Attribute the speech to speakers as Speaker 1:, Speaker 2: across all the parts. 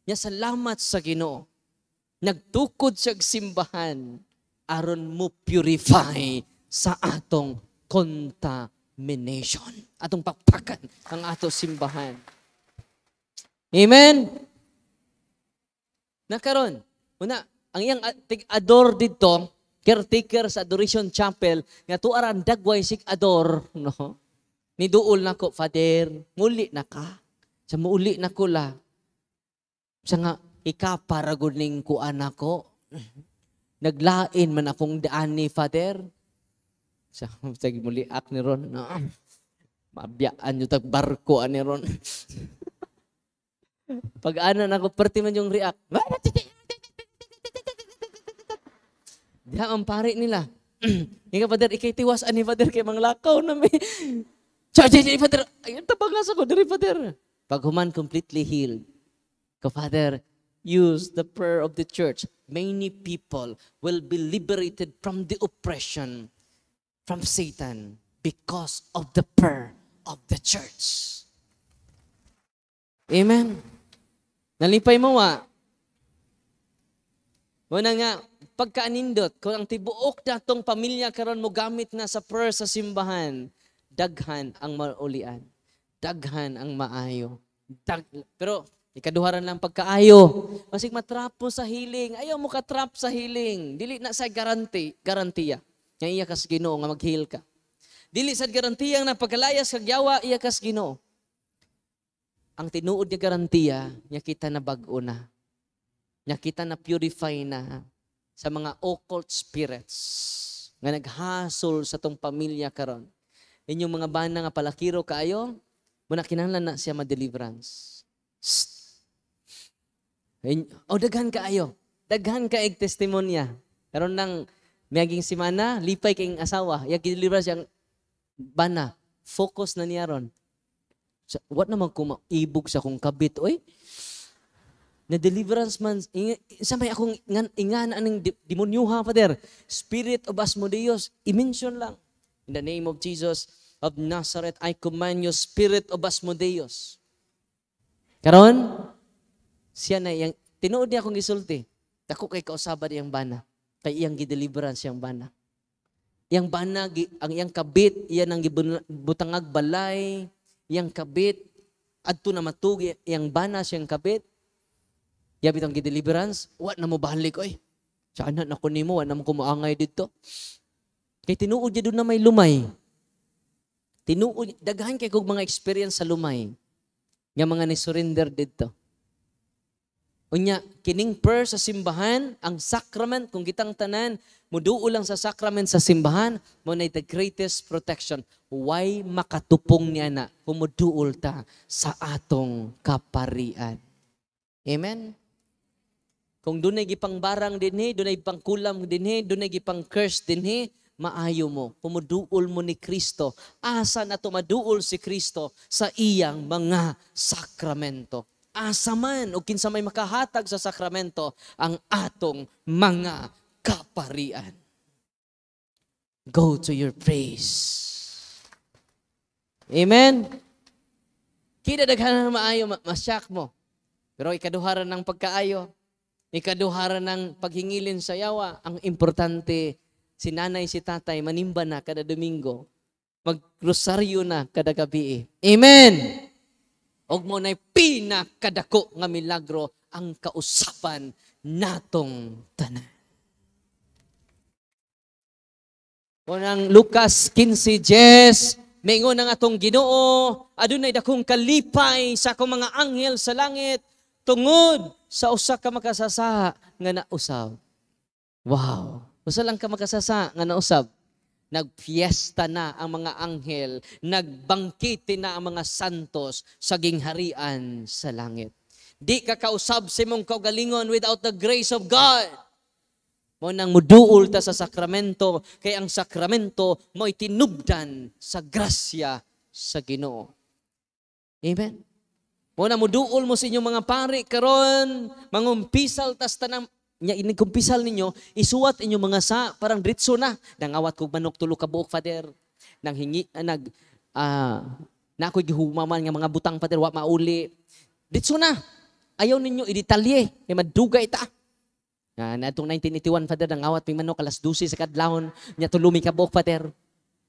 Speaker 1: Nya salamat sa Ginoo. Nagtukod siya simbahan aron mo purify sa atong contamination. Atong pakpakan ang ato simbahan. Amen? Nakaron, una, ang iyang ador dito, caretaker sa Adoration Chapel, nga tuaran dagway sig ador, no? Niduol na ko, Father, muli na ka. Sa muli na ko la. Sa nga, ikaparagod ning kuan ako. Naglain man akong daan ni Father. Sa muli ak ni Ron, no? Mabiyaan yung tagbarko ani Ron. Pag-anan ako, perti man yung react. Diha ang pare nila. Ika, Father, ikay tiwas ani Father, kay manglakaw na may. Father, ayun, tabangas ako, diri Father. Pag human completely healed, ka Father, use the prayer of the church. Many people will be liberated from the oppression from Satan because of the prayer of the church. Amen. Nalipay mo wa. Muna nga, pagkaanindot, kung ang tibuok na itong pamilya karon mo gamit na sa prayer sa simbahan, daghan ang maulian. Daghan ang maayo. Pero, ikaduharan lang pagkaayo. Masig matrapo sa healing. Ayaw mo ka-trap sa healing. Dili na sa garantiya. Nga iya kas Ginoo nga mag-heal ka. Dili sa garantiyang na pagkalayas kag yawa, iya kas Ginoo. Ang tinuod niya garantiya, niya kita na bag-o na. Niya kita na purify na sa mga occult spirits nga naghasol sa tong pamilya karon. Inyong mga bana nga palakiro kaayo, muna kinahanglan na siya ma-deliverance. Daghan kaayo. Daghan ka ig testimonya. Karon nang miyaging simana, lipay kay asawa, ya gideliver siyang bana. Focus na niya ron. What naman kung maibog sa kong kabit, oy? Na deliverance man, samay akong ingana ng demonyo ha, Father. Spirit of Asmodeus, i-mention lang. In the name of Jesus of Nazareth, I command you, Spirit of Asmodeus. Karon, siya na, yung, tinuod niya akong isulti. Dako kay kausaba niyang bana. Kay iyang gi-deliverance siyang bana. Iyang bana, ang iyang kabit, iyan ang butangag balay, iyang kabit, adto na matugi, iyang bana siyang kabit, yabit ang gi-deliverance, what na mo balik, oy. Saan na ko nimo, what na mo kumuangay dito. Kay tinuod niya doon na may lumay. Tinuod, daghan kay kong mga experience sa lumay. Nga mga ni-surrender dito. Unya, kining prayer sa simbahan, ang sacrament, kung kitang tanan, muduo lang sa sacrament sa simbahan, mo na the greatest protection. Why makatupong niya na kumuduol ta sa atong kaparian. Amen? Kung dunay gipang barang dinhi, dunay pang kulam dinhi, dunay gipang curse dinhi, maayo mo, pumuduol mo ni Kristo. Asa na tumaduol si Kristo sa iyang mga sakramento. Asa man o kinsa may makahatag sa sakramento ang atong mga kaparian. Go to your praise. Amen? Kita daghanan maayo, masyak mo. Pero ikaduharan ng pagkaayo, ikaduharan ng paghingilin sa yawa, ang importante, si nanay, si tatay, manimba na kada Domingo, mag-rosaryo na kada gabi. Amen! Og mo na'y pinakadako nga milagro ang kausapan natong tanan. Unang Lucas 15:10, maingon ang atong Ginoo, adunay dakong kalipay sa akong mga anghel sa langit tungod sa usa ka makasasa nga nausab. Wow! Usa lang ka makasasa nga nausab. Nagfiesta na ang mga anghel, nagbangkite na ang mga santos sa gingharian sa langit. Di ka kausab sa imong kaugalingon without the grace of God. Mo nang muduol ta sa sakramento, kay ang sakramento mo'y tinubdan sa grasya sa Ginoo. Amen? Mo nang muduol mo sa inyong mga pari karon, mangumpisal tas tanang nya inigkumpisal ninyo, isuwat inyo mga sa, parang dritso na. Nangawat kong manok tulo ka buok, Father. Nang hingi, na ako'y gihumaman nga mga butang, Father, wa mauli. Dritso na. ayaw ninyo idetalye, kay madugay ta. Na itong 1981, Father, ang awat may manok, alas 12 sa kadlawon, niya tulumi ka buok, Father.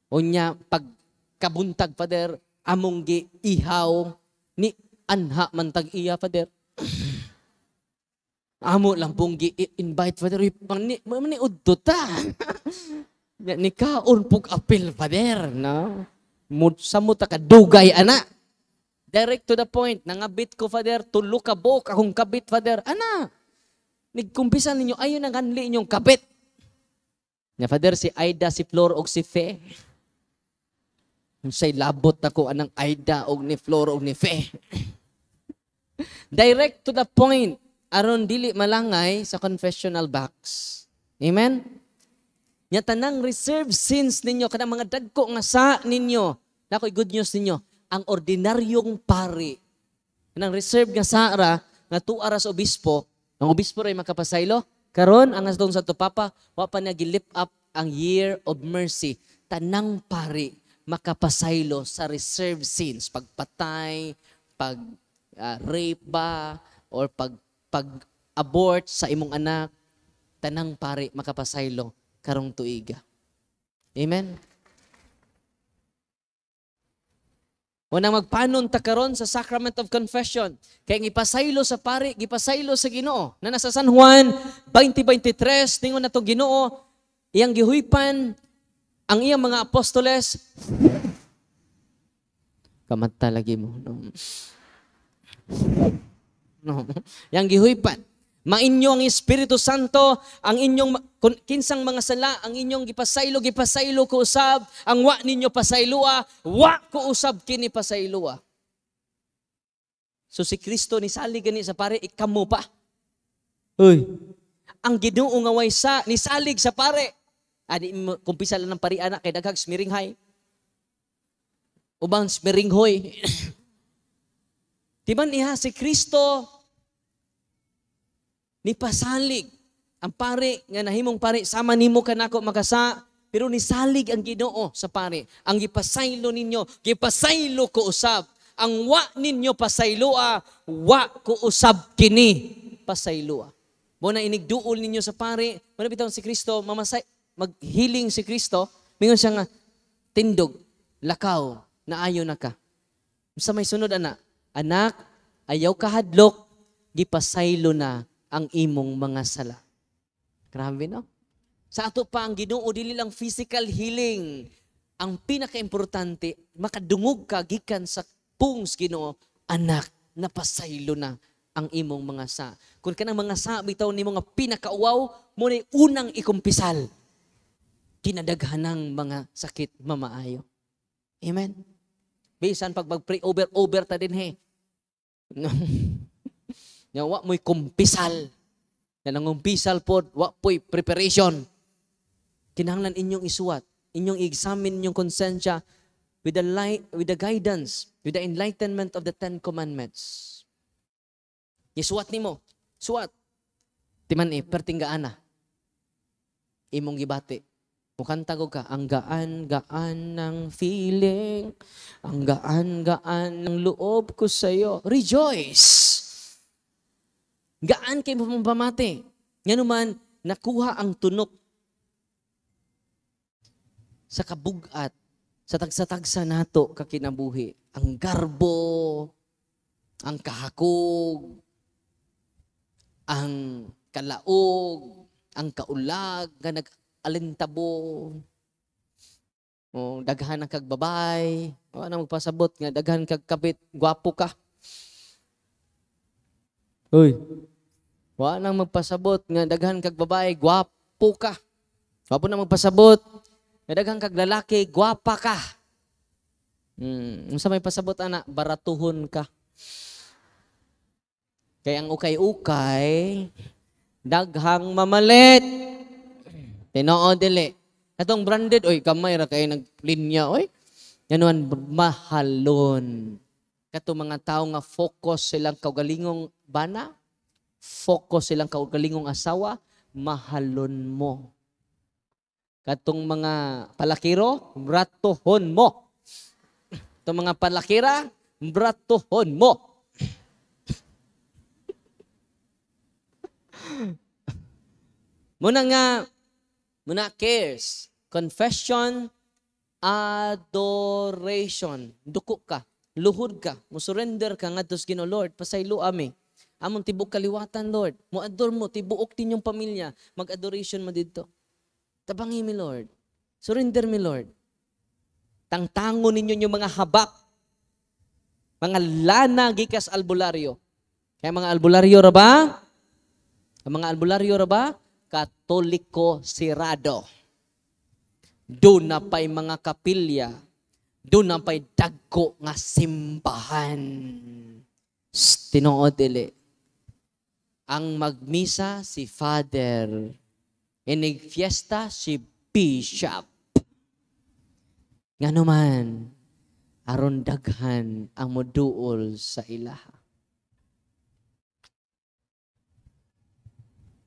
Speaker 1: O niya, pagkabuntag, Father, among ihaw, ni anha man tag iya, Father. Amo lang pong invite, Father, mani udto ta. Ni kaon pug apil, Father, no? Sa mo ta kadugay, ana. Direct to the point, nangabit ko, Father, tulo ka buok, akong kabit, Father, ana. Nagkumpisan ninyo, ayun ang hanli inyong kabit. Na Father, si Aida, si Flor, o si Fe. Sa'y labot ako anang Aida, o ni Flor, o ni Fe. Direct to the point, aron dili malangay sa confessional box. Amen? Nya tanang reserved sins ninyo, kanang mga dagko nga sa ninyo, nakoy good news ninyo, ang ordinaryong pari. Kanang reserved nga sara, nga 2 aras obispo, ang obispo ray makapasaylo. Karon ang asdong sa tupapa, wa pa niya gilip up ang year of mercy. Tanang pari makapasaylo sa reserved sins, pagpatay, pag rape ba, or pag-abort sa imong anak, tanang pari makapasaylo karong tuiga. Amen? Unang magpanon ta karon sa Sacrament of Confession. Kaya gipasaylo sa pari, gipasaylo sa Ginoo. Na nasa San Juan 20:23, ningon na to Ginoo, iyang gihuypan ang iyang mga apostoles. Kamata lagi mo. No. Yang gihuypan. Mainyo ang Espiritu Santo, ang inyong kinsang mga sala, ang inyong gipasaylo ko usab, ang wa ninyo pasaylua, wa ko usab kini pasaylua. So si Kristo ni salig gani sa pare, ikamo pa. Uy, ang Ginoo nga way sa ni salig sa pare. Adi mo kumpisa lang ng pari anak kay daghag smiringhay. Ubang smiringhoy. Timan iha si Kristo ni pasalig ang pare nga nahimong pare sama nimo kanako makasa, pero ni salig ang Ginoo sa pare. Ang gipasaylo ninyo, gipasaylo ko usab. Ang wa ninyo pasayloa, wa ko usab kini pasayloa. Mo na inigduol ninyo sa pare, mo na bitaw si Kristo maghiling si Kristo, mingon siya nga tindog, lakaw, naayo na ka. Sa may sunod anak, ayaw kahadlok, gipasaylo na ang imong mga sala. Grabe, no? Sa ato pa ang Ginoo dili lang physical healing. Ang pinaka-importante, makadungog ka gikan sa pungs Ginoo, anak, napasaylo na ang imong mga sa. Kung kanang mga sa bitaw ni mga pinakauwaw, mo na unang ikumpisal. Kinadaghanang mga sakit mamaayo. Amen? Bisan pag mag-pray over ta din he. Wa mo'y kumpisal. Yan ang kumpisal po, wa po'y preparation. Kinahanglan inyong isuwat, inyong i-examine inyong konsensya with the guidance, with the enlightenment of the 10 Commandments. Isuwat nimo, suwat. Timan pertinggaan na. Imong gibati. Mukanta ko ka, ang gaan-gaan ng feeling, ang gaan-gaan ng loob ko sa'yo. Rejoice! Gaan kay mo pamati. Nga naman, nakuha ang tunok sa kabugat, sa tagsa-tagsa nato kakinabuhi. Ang garbo, ang kahakog, ang kalaog, ang kaulag, nga nag-alintabo, daghan ang kagbabay, ano magpasabot nga, daghan kagkabit, gwapo ka. Uy, wa nang magpasabot nga daghan kag babae, gwapo ka. Wa po nang magpasabot nga daghan kag lalaki, gwapa ka. Unsa may pasabot ana, baratuhon ka. Kay ang ukay-ukay daghang mamalit. Tinoo dili. Atong branded, oy kamay ra kay naglinya, oy. Yanuan mahalon. Kato mga tao nga focus silang kaugalingong bana, focus silang kaugalingong asawa, mahalon mo. Katong mga palakiro, bratuhon mo. Itong mga palakira, bratuhon mo. Muna cares, confession, adoration. Duko ka, luhod ka, musurrender ka nga dos Ginoo Lord, pasaylo ami. Amon tibok kaliwatan Lord. Mo-adore mo tibuok tinyong pamilya, mag-adoration mo didto. Tabangi mi Lord. Surrender mi Lord. Tangtangon ninyo yung mga habak, mga lana gikas albularyo. Kaya mga albularyo ra ba? Ang mga albularyo ra ba? Katoliko sirado. Doon na pa'y mga kapilya. Doon na pa'y dagko nga simbahan. Tinuod dili. Ang magmisa si Father. Inig fiesta si Bishop. Nga naman, aron daghan ang moduol sa ilaha.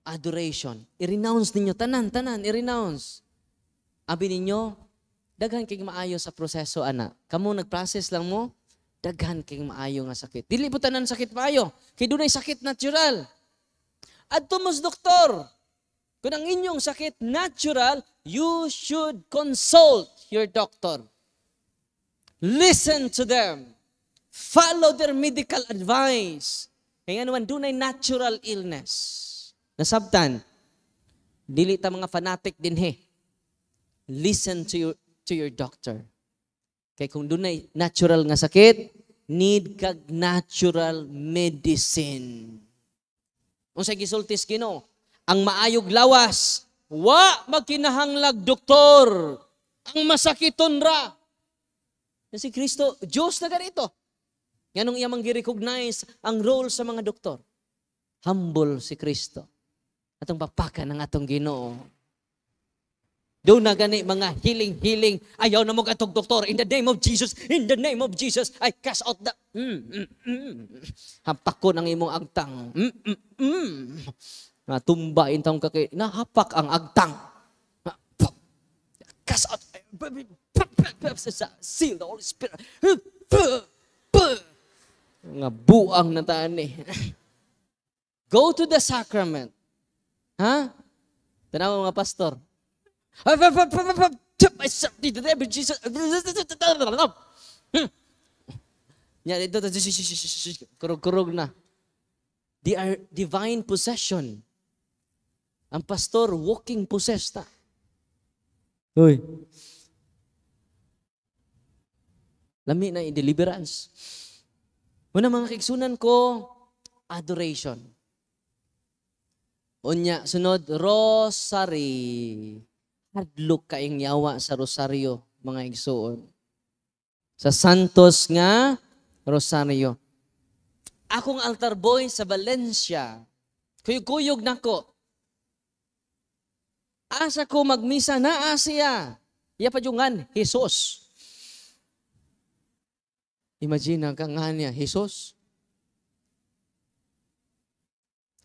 Speaker 1: Adoration. I-renounce ninyo. Tanan, i-renounce. Abi ninyo, daghan kay maayo sa proseso, ana. Kamu nag-process lang mo, daghan kay maayo nga sakit. Dili po tanan sakit maayo. Kay dunay sakit natural. Adto mos doktor. Kung ang inyong sakit natural, you should consult your doctor. Listen to them. Follow their medical advice. Kaya naman, dunay natural illness. Nasabtan, dili ta mga fanatic din he. Listen to your doctor. Kaya kung dunay natural nga sakit, need kag natural medicine. Kung sa gisultis Ginoo, ang maayog lawas, wa magkinahanglag doktor. Ang masakiton ra. Si Kristo, Diyos na ganito. Ganong iyamang gi-recognize ang role sa mga doktor. Humble si Kristo. Atong papakan ng atong Ginoo. Doon na gani mga healing. Ayaw na mo katong doktor. In the name of Jesus. In the name of Jesus. I cast out the... Hapak ko ng imong agtang. Natumba intang kakay. Nahapak ang agtang. Cast out. Seal the Holy Spirit. Nga buang na taan eh. Go to the sacrament. Ha? Tanaw mga pastor. Kurog-kurog na. They are divine possession. Ang pastor, walking possessed na. Uy. Lami na deliverance. Una mga kigsunan ko, adoration. Unya, sunod, rosary. Hadlok kaing yawa sa rosaryo, mga igsuon. Sa Santos nga, rosaryo. Akong altar boy sa Valencia, kuyog-kuyog nako. Asa ko magmisa na Asya. Iya pa jungan, Jesus. Imagine ang kanganya, Jesus.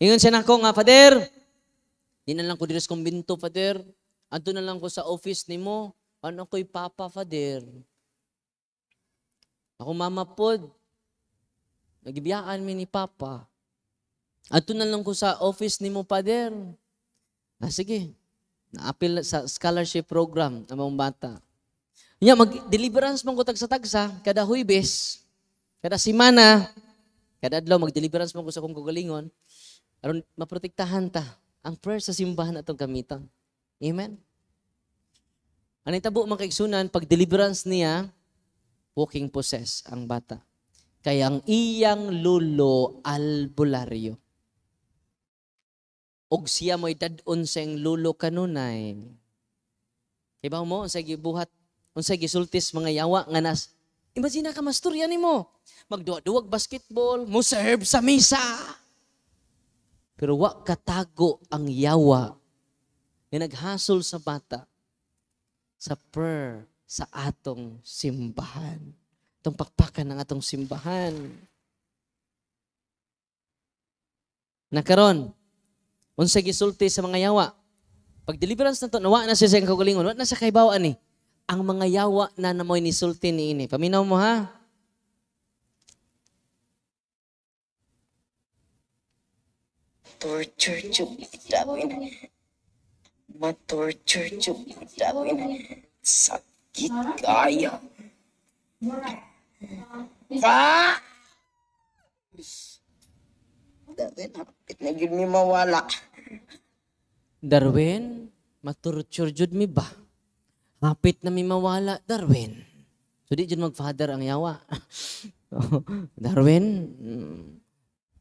Speaker 1: Ingon siya nako nga, Father, di na lang ko dito sa kumbinto, Father. Anto na lang ko sa office ni mo. Ano ko'y Papa, Father? Ako mama pod. Nagibiyaan mi ni Papa. Anto na lang ko sa office ni mo, Father. Sige. Na-appeal sa scholarship program ng mga bata. Mag-deliverance mong ko tagsa-tagsa, kada Huwebes, kada simana, kada adlaw, mag-deliverance mong ko sa kong kagalingon, aron maprotektahan ta ang prayer sa simbahan atong gamitan. Amen? Anong tabo mga kaigsunan, pag deliverance niya, walking possess ang bata. Kaya ang iyang lulo albularyo. Og siya mo'y dadon sa iyang lulo kanunay. Iba mo, sa gibuhat, unsay gisultis mga yawa nga nas. Imagine ka masturya nimo. Magduwa-duwag basketball, mo serve sa misa. Pero wa katago ang yawa na naghasol sa bata sa prayer sa atong simbahan. Itong pakpakan ng atong simbahan. Nakaron, unsay gisulti sa mga yawa. Pag deliverance na to, nawa na siya sa kagalingon, wa na sa kaibawaan ni. Ang mga yawa na namoy nisulti ni ini. Paminaw mo ha?
Speaker 2: Torture, chubit, matorture jud Darwin. Sakit kaya. Pa! Darwin, hapit na yun mi mawala.
Speaker 1: Darwin, maturture jud mi ba? Hapit na mi mawala, Darwin. So di jud mag-father ang yawa. Darwin,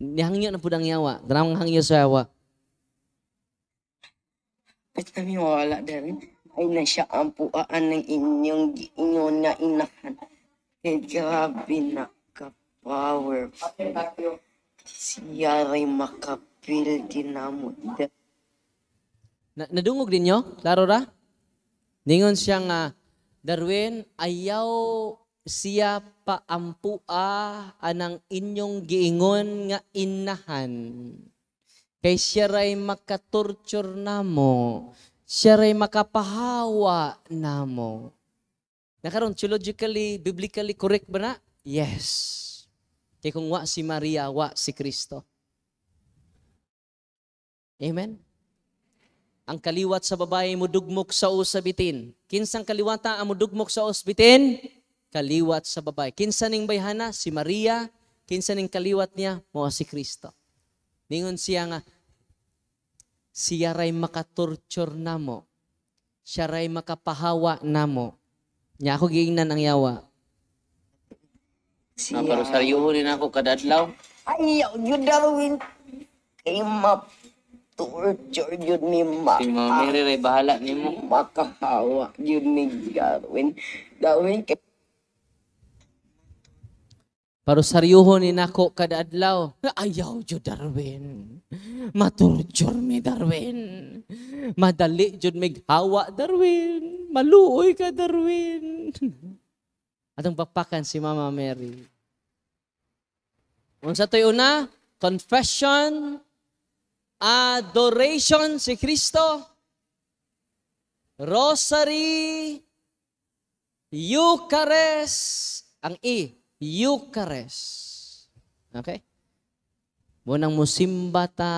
Speaker 1: nihangyo na pud ang yawa. Ganang hangyo sa yawa.
Speaker 2: Hapit na mi mawala, Darwin. Ay na siya ang puaan ng inyong giingon na inahan. Eh, grabe na ka-power. Siya rin makapil din namo.
Speaker 1: Nadungog ninyo? Klaro ra? Ningon siya nga, Darwin, ayaw siya paampua anang inyong giingon nga inahan. Kay siya ray makatorture namo. Siya ray makapahawa namo. Nakaroon, theologically, biblically correct ba na? Yes. Kaya kung wa si Maria, wa si Kristo. Amen? Ang kaliwat sa babae mo dugmok sa usabitin. Kinsang kaliwata ang mo dugmok sa usabitin? Kaliwat sa babae. Kinsa ning bayhana? Si Maria. Kinsa ning kaliwat niya? Mo si Kristo. Ningon siya nga, siya ray makatorture namo. Siya ray makapahawa namo. Nya ako giingnan ang yawa.
Speaker 2: Siya.
Speaker 3: Pero saryohonin ako kada adlaw.
Speaker 2: Ayaw yun, Darwin. Kay ma-torture yun ni
Speaker 3: Si Mama Mary ray bahala nimo.
Speaker 2: makahawa yun ni Darwin. Darwin, kay
Speaker 1: Pero saryohon ni nako kada adlaw. Ayaw jud Darwin. Matorture mi Darwin. Madali jud mig hawa Darwin. Maluoy ka Darwin. Atong pakpakan si Mama Mary. Unsa toy una? Confession, adoration si Kristo, rosary, Eucharist, ang Eucharist. Okay? Munang musimba ta,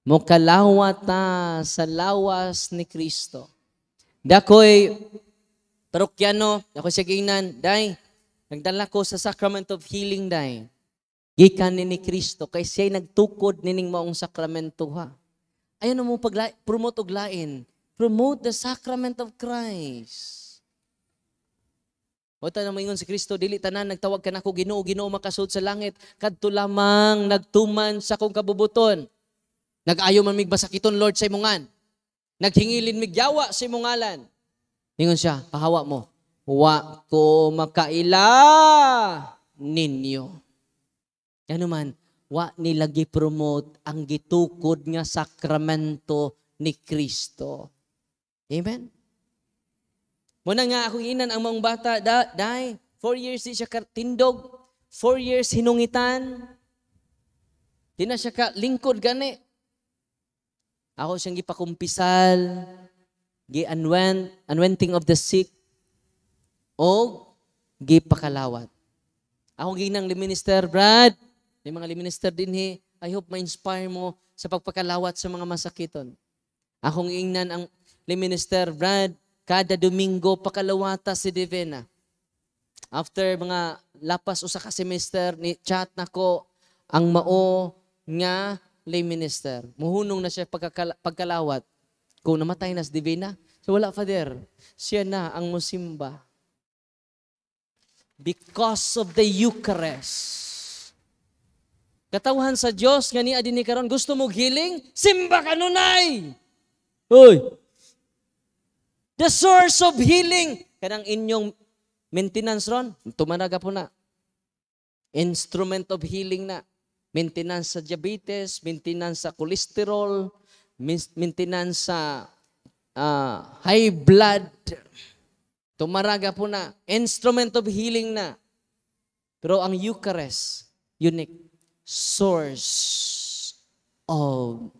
Speaker 1: mukalawa ta sa lawas ni Kristo. Dakoy parokyano, dakoy siya giingnan, day, nagdala ko sa sacrament of healing, day. Gikan ni Kristo, kay siya'y nagtukod nining maong sakramento ha. Ayaw mo promote og lain. Promote the sacrament of Christ. O ta na moingon si Kristo, dili tanan nagtawag ka nako Ginoo, Ginoo makasud sa langit, kadto lamang nagtuman sa kong kabubuton. Nag-ayo man mig basakiton Lord sa imongan. Naghingilin mig yawa sa imong ngalan. Ningon siya, pahawa mo. Wa ko makaila ninyo. Yan naman, wa nila gi-promote ang gitukod nga sakramento ni Kristo. Amen? Muna nga akong inan ang mga bata, dahil 4 years di siya tindog, 4 years hinungitan, di na siya ka lingkod gani. Ako siyang gipakumpisal, anointing of the sick, o gipakalawat. Ako ginang liminister, Brad, may mga liminister din I hope ma-inspire mo sa pagpakalawat sa mga masakiton. Akong ingnan ang liminister, Brad, kada Domingo pakalawata si Divina. After mga lapas usa ka semester ni chat nako ang mao nga lay minister. Muhunong na siya pagkalawat. Kung namatay na si Divina, so wala father. Siya na ang musimba. Because of the Eucharist. Katawhan sa Dios nga ni adini karon, gusto mo healing? Simba kanunay. Hoy. The source of healing. Kanang inyong maintenance ron, tumanaga po na. Instrument of healing na. Maintenance sa diabetes, maintenance sa cholesterol, maintenance sa high blood. Tumaraga po na. Instrument of healing na. Pero ang Eucharist, unique. Source of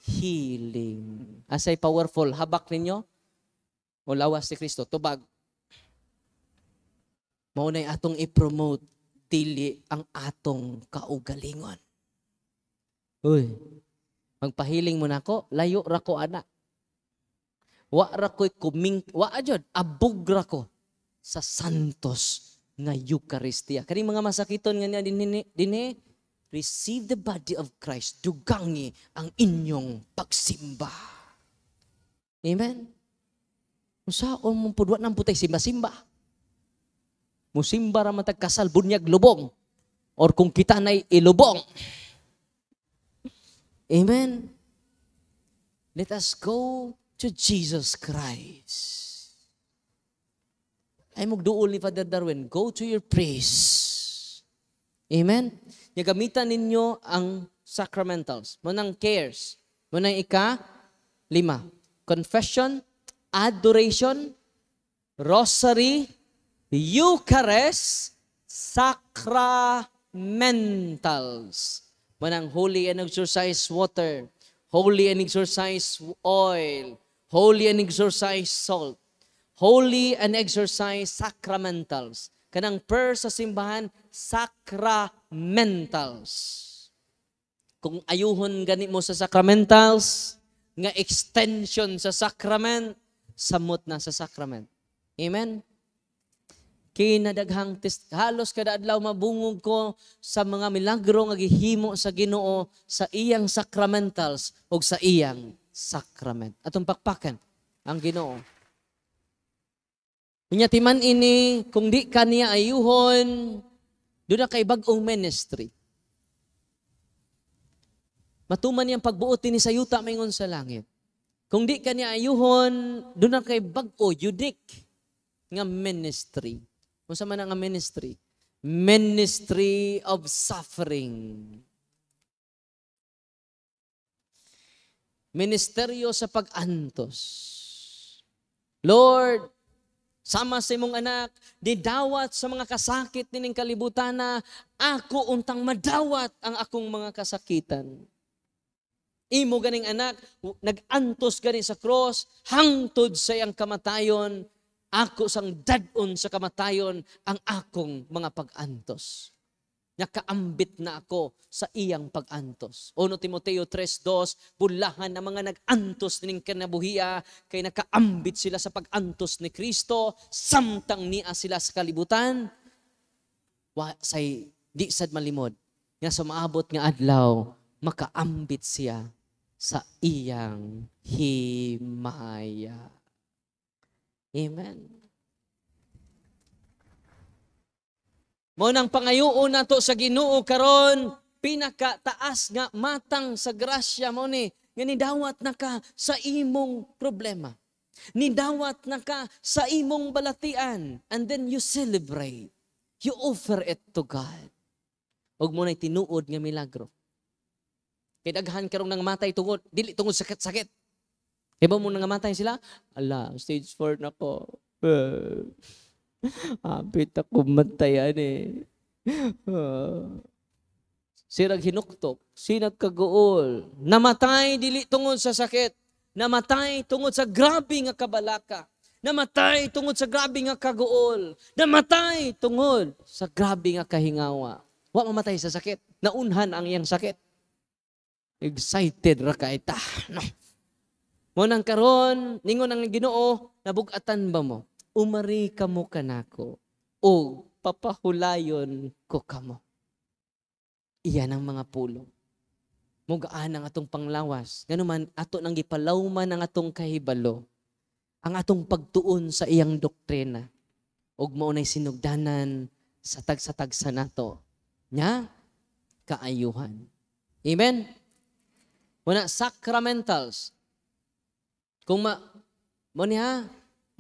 Speaker 1: healing. Asay powerful. Habak ninyo. O lawas si Kristo, tubag. Maunay atong i-promote dili ang atong kaugalingon. Uy, Magpahiling mo nako, layo ra ko ana. Wa ra ko'y wa ajud abog ra ko sa santos nga Eucharistia. Kani mga masakiton nga niya dinhi, receive the body of Christ, dugangi ang inyong pagsimba. Amen. Usaon mong pudwa ng putay simba-simba. Musimba ra matag kasal bunyag lubong or kung kita na'y ilubong. Amen. Let us go to Jesus Christ. Ay magduol ni Father Darwin, go to your praise. Amen? Gamitan ninyo ang sacramentals. Munang cares. Munang ika-5. Confession, adoration, rosary, Eucharist, sacramentals. Munang holy and exorcise water, holy and exorcise oil, holy and exorcise salt, holy and exorcise sacramentals. Kanang prayer sa simbahan, sacramentals. Kung ayuhon gani mo sa sacramentals, nga extension sa sacrament, samot na sa sacrament. Amen? Kinadaghang halos kada adlaw mabungog ko sa mga milagro nga gihimo sa Ginoo sa iyang sacramentals o sa iyang sacrament. Atong pakpakan ang Ginoo. Unya timan ini, kung di kaniya ayuhon, doon na kay bagong ministry. Matuman niyang pagbuot ni sa yuta maingon sa langit. Kung di kaniya ayuhon, doon na kay bago, unique nga ministry. Kung sa man nga ministry? Ministry of suffering. Ministeryo sa pag-antos. Lord, sama sa imong anak, didawat sa mga kasakit nining kalibutan na ako untang madawat ang akong mga kasakitan. Imo ganing anak, nag-antos gani sa cross, hangtod sa iyang kamatayon, ako sang dadon sa kamatayon ang akong mga pag-antos. Nakaambit na ako sa iyang pag-antos. 1 Timoteo 3:2, bulahan ng mga nag-antos ning kinabuhiya kay nakaambit sila sa pag-antos ni Kristo, samtang niya sila sa kalibutan. Say di sad malimod nga sa maabot nga adlaw makaambit siya sa iyang himaya. Amen. Mo nang pangayuon nato sa Ginoo karon, pinakataas nga matang sa grasya mo ni, nga nidawat na ka sa imong problema. Nidawat na ka sa imong balatian, and then you celebrate. You offer it to God. Huwag mo na'y tinuod nga milagro. Kaya daghan karong nang matay tungod, dili tungod sakit-sakit. Kaya ba mo nang matay sila? Ala, stage 4 na ko. Apit ako matayan eh. Sirag hinuktok, sinag kaguol. Namatay dili tungod sa sakit. Namatay tungod sa grabe nga kabalaka. Namatay tungod sa grabe nga kaguol. Namatay tungod sa grabe nga kahingawa. Wa mamatay sa sakit. Naunhan ang iyang sakit. Excited ra ka ita. No. Mo nang karon, ningon ang Ginoo, nabugatan ba mo? Umari kamo kanako o papahulayon ko kamo. Iyan ang mga pulong. Mugaan ang atong panglawas. Ganuman, ato nang gipalawman ang atong kahibalo. Ang atong pagtuon sa iyang doktrina. Ug mao nay sinugdanan sa tag-sa nato. Nya, kaayuhan. Amen? Muna, sacramentals. Kung mo niya,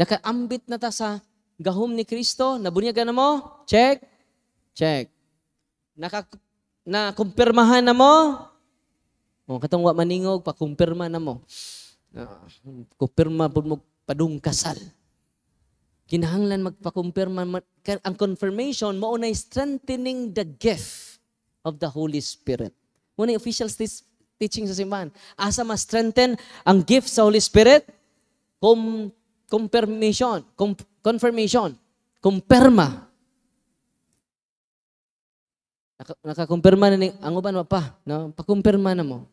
Speaker 1: nakaambit na ta sa gahom ni Kristo, nabunyagan na mo? Check. Check. Nakumpirmahan na mo? O, katong wa maningog, pakumpirma na mo. Kumpirma po mo padung kasal. Kinahanglan magpakumpirma. Ang confirmation, maunay strengthening the gift of the Holy Spirit. Muna official teaching sa simbahan. Asa ma-strengthen ang gift sa Holy Spirit? Confirmation. Kumpirma. Nakakumpirma na ang uban pa. No? Pakumpirma na mo.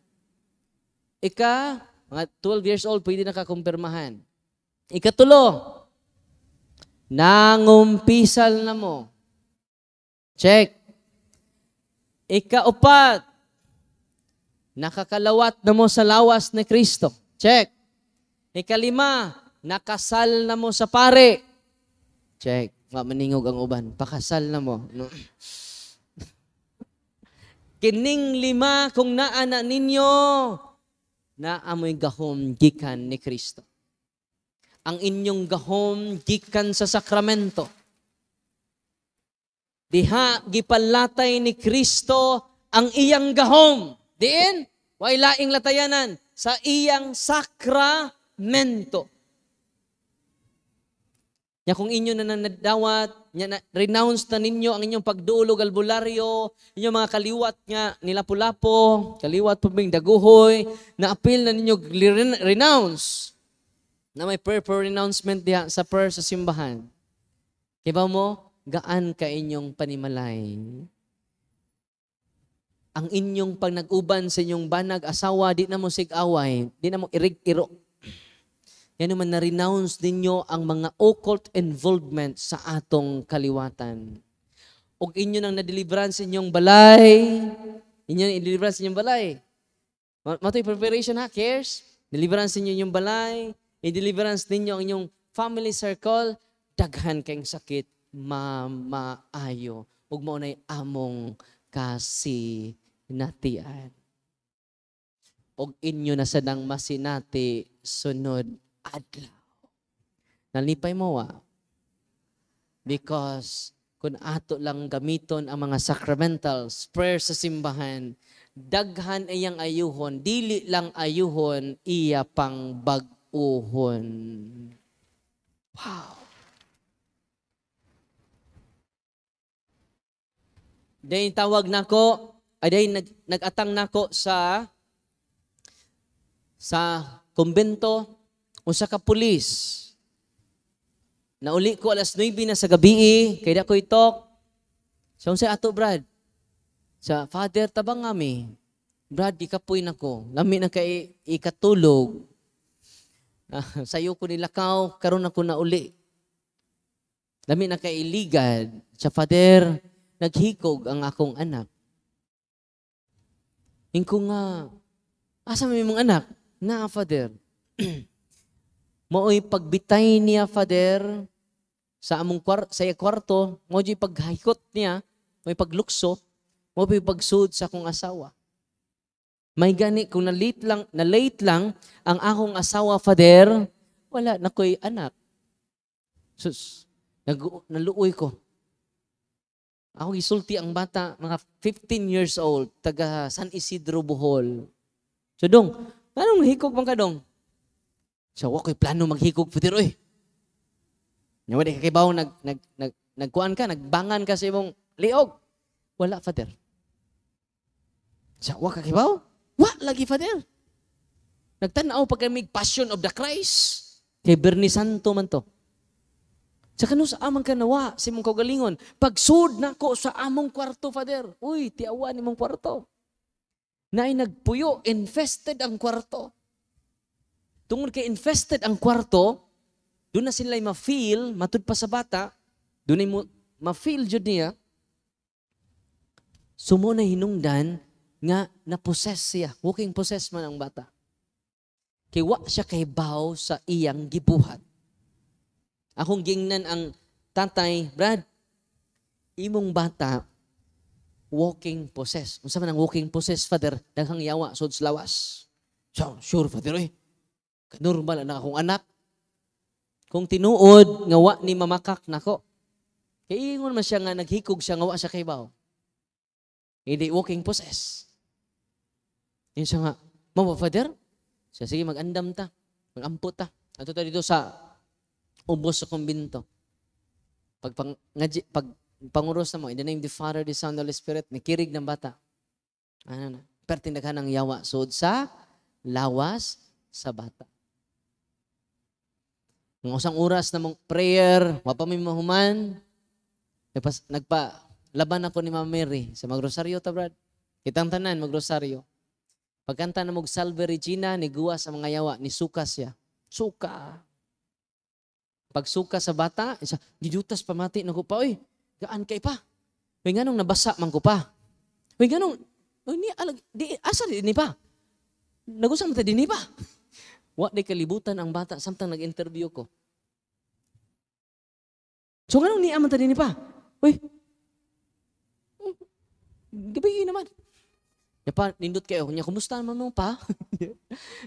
Speaker 1: Mga 12 years old, pwede na kakumpirmahan. Ikatulo, nangumpisal na mo. Check. Ikaapat, nakakalawat na mo sa lawas ni Kristo. Check. Ikalima, nakasal na mo sa pare. Check. Maningog ang uban. Pakasal na mo. No? Kining lima kung naana ninyo, naamoy gahom gikan ni Kristo. Ang inyong gahom gikan sa sakramento. Diha gipalatay ni Kristo ang iyang gahom. Diin, way laing latayanan sa iyang sakramento. Nya kung inyo na nadawat, renounce na ninyo ang inyong pagduulog albularyo, inyong mga kaliwat nga nilapu-lapo, kaliwat puming daguhoy, na-appeal na ninyo renounce. Na may prayer for renouncement diha sa prayer sa simbahan. Kibaw mo, gaan ka inyong panimalay. Ang inyong pag nag-uban sa inyong banag asawa, di na mo sig-away, di na mo irig-iro. Yan naman na-renounce ninyo ang mga occult involvement sa atong kaliwatan. O inyo nang na-deliverance sa inyong balay, inyo nang i-deliverance sa inyong balay. Mato'y preparation ha, cares? Deliverance ninyo inyong balay, i-deliverance ninyo ang inyong family circle, daghan kayong sakit, mamaayo. Ug mao nay among kasinatian. Og inyo na sadang masinati sunod adlaw. Nalipay mo because kung ato lang gamiton ang mga sacramentals, prayer sa simbahan, daghan iyang ayuhon, dili lang ayuhon, iya pang bag-uhon. Wow. Dahil tawag nako, dahil nag-atang nako sa kumbento, usa ka pulis. Nauli ko alas 9 na sa gabi, kaya ko itok. So, sa ato, Brad. Sa Father, tabang kami. Brad, ikapoy na ko. Lami na kay ikatulog. Sayo ko nilakaw, karon ako na uli. Lami na kay iligad. Sa Father, naghikog ang akong anak. Hingko nga, asa may mong anak? Na, Father. Mo'y pagbitay niya, Father, sa among sa kwarto, mo'y paghikot niya, mo'y paglukso, mo'y pagsud sa akong asawa. May gani, kung na late lang ang akong asawa, Father, wala na ko'y anak. Sus, naluoy ko. Ako gisulti ang bata, mga 15 years old, taga San Isidro, Bohol. So, dong, anong hikog bang ka, dong? So, okay, plano maghikog, Father, oy. Nawa di kakibaw, nagkuhan ka, nagbangan ka sa imong liog. Wala, Father. So, wak kakibaw? Wa, lagi, Father. Nagtanaw pag kami Passion of the Christ. Kay Bernie Santo man to. Sa kano sa amang kanawa, sa imong kaugalingon, pagsud na ko sa among kwarto, Father. Uy, tiawan imong kwarto. Naay nagpuyo, infested ang kwarto. Tungod kay infested ang kwarto, doon na sila ma-feel, matud pa sa bata, doon na ma-feel jud niya, sumo na hinungdan nga na-possess siya. Walking possess man ang bata. Kay wa siya kay baw sa iyang gibuhat. Akong gingnan ang tatay, Brad, imong bata, walking possess. Unsa man ang walking possess, Father, daghang yawa sud sa lawas. So, sure, Father, eh. Normal na akong anak. Kung tinuod, nga wa ni mamakak nako. Kaya ingon man siya nga naghikog siya, nga wa siya kay baw. Hindi walking possess. Yun siya nga, Mama, Father, siya, sige, mag-andam ta. Mag-ampo ta. Ato ta dito sa ubos sa kumbinto. Pag panguros na mo, in the name of the Father, the Son, the Holy Spirit, may kirig ng bata. Ano na? Pertindagan ng yawa. Sud sa lawas sa bata. Ng usang oras na mong prayer, wapa may mahuman, laban ako ni Mama Mary sa magrosaryo ta, Brad. Kitang tanan, magrosaryo. Pagkanta na mog Salve Regina, niguwa sa mga yawa, ni suka siya. Suka. Pagsuka sa bata, isa, gidutas pamati na ko pa, oy, gaan kay pa. Uy, ganong nabasa man ko pa. Uy, ganong, uy, asa din pa? Nagusang mata din pa? Wa di kalibutan ang bata, samtang nag-interview ko. So, ganong niya man ta din pa? Uy, gabi naman. Ya pa, nindot kayo. Kanya, kumusta naman mo pa?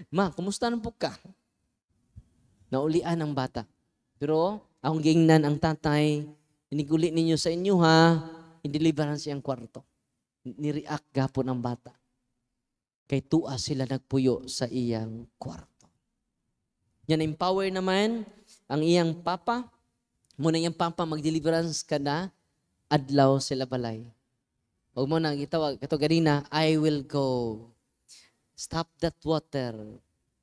Speaker 1: Ma, kumusta naman po ka? Naulian ang bata. Pero, akong gingnan ang tatay, iniguli ninyo sa inyo ha, indeliveran siyang kwarto. Nireact gapon ang bata. Kay tuwa sila nagpuyo sa iyang kwarto. Yan, empower naman ang iyang papa. Muna iyang papa mag-deliverance ka na, adlaw sila balay. Huwag mo na gitawag, ito ganina, I will go. Stop that water.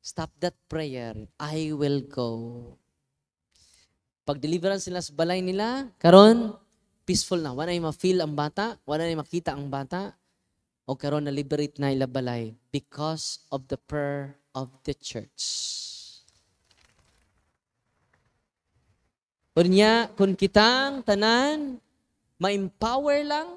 Speaker 1: Stop that prayer. I will go. Pag deliverance sila sa balay nila, karon peaceful na. Wala na ma-feel ang bata, wala na makita ang bata, o karon na-liberate na ila balay because of the prayer of the church. Unya, kung kitang tanan, ma-empower lang,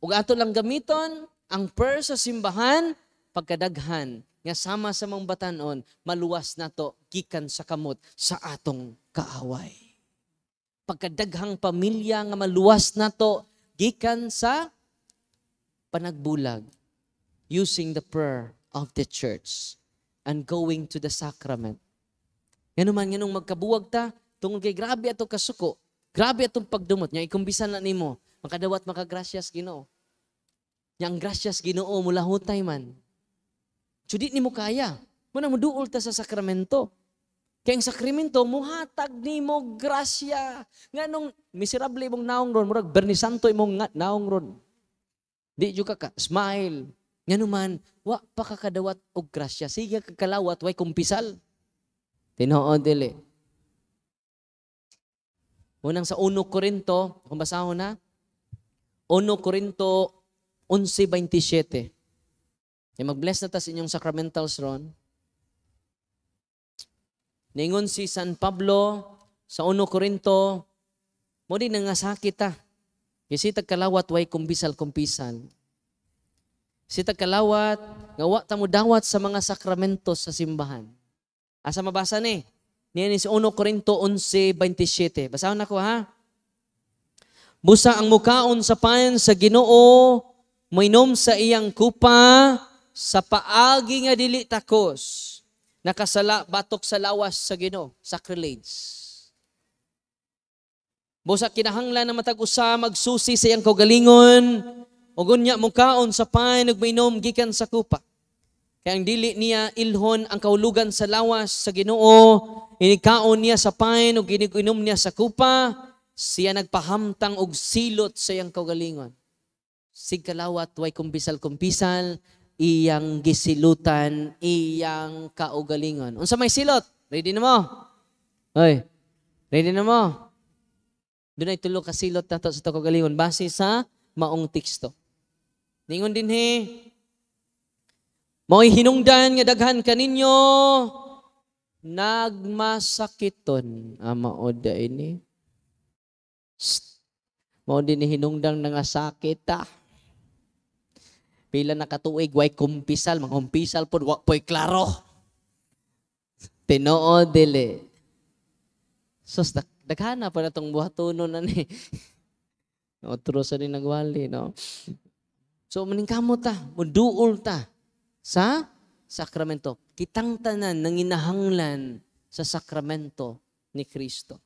Speaker 1: ug ato lang gamiton ang prayer sa simbahan pagkadaghan nga sama sa mga batanon maluwas nato gikan sa kamot sa atong kaaway. Pagkadaghang pamilya nga maluwas nato gikan sa panagbulag using the prayer of the church and going to the sacrament. Ngano man nganong magkabuwag ta tungod kay grabe ato kasuko, grabe atong pagdumot nya ikumbisan na nimo. Makadawat makagrasyas Ginoo. Yang grasyas Ginoo mula hutay man. So di ni mo kaya. Muna mo duol ta sa sakramento. Kaya ang sakramento, muhatag ni mo grasya. Nga nung miserable mong naong ron, murag Bernie Santo imong naong ron. Di juga ka, smile. Nga naman, wa pa kakadawat og grasya. Sige kakalawat, way kumpisal. Tinoo dili. Unang sa 1 Corinto, kung basahon na, 1 Corinto 11:27. Mag-bless na ta sa inyong sacramentals ron. Ningon si San Pablo sa 1 Corinto, mo din nga sakit ta. Kasi tagkalawat way kumpisal-kumpisal. Si tagkalawat, nga wa ta mo dawat sa mga sakramentos sa simbahan. Asa mabasa ni? Niyan si 1 Corinto 11:27. Basahon na ko ha. Busa ang mukaon sa payan sa Ginoo, mainom sa iyang kupa, sa paagi nga dili takos, nakasala batok sa lawas sa Ginoo, sacrilege. Busa kinahanglan na matag usa magsusi sa iyang kaugalingon, ug unya mukaon sa payan ug mainom gikan sa kupa. Kaya ang dili niya ilhon ang kahulugan sa lawas sa Ginoo, inikaon niya sa payan ug ininom niya sa kupa, siya nagpahamtang og silot sa iyang kaugalingon. Sig kalawat way kumpisal-kumpisal, iyang gisilutan, iyang kaugalingon. Unsa may silot? Ready na mo? Hoy, ready na mo? Doon ay tulo ka silot nato sa kaugalingon base sa maong teksto. Ningon din he, mao'y hinungdan nga daghan kaninyo, nagmasakiton. Maoda ini. Mao din hinungdang nga sakit ta. Pila na katuig way kumpisal, mangkumpisal pod wa poy klaro. Tinoo dili. Sus daghana pa natong buhatonon na ni. Otro sa din nagwali no. So maningkamo ta, muduol ta sa sakramento. Kitang tanan nanginahanglan sa sakramento ni Kristo.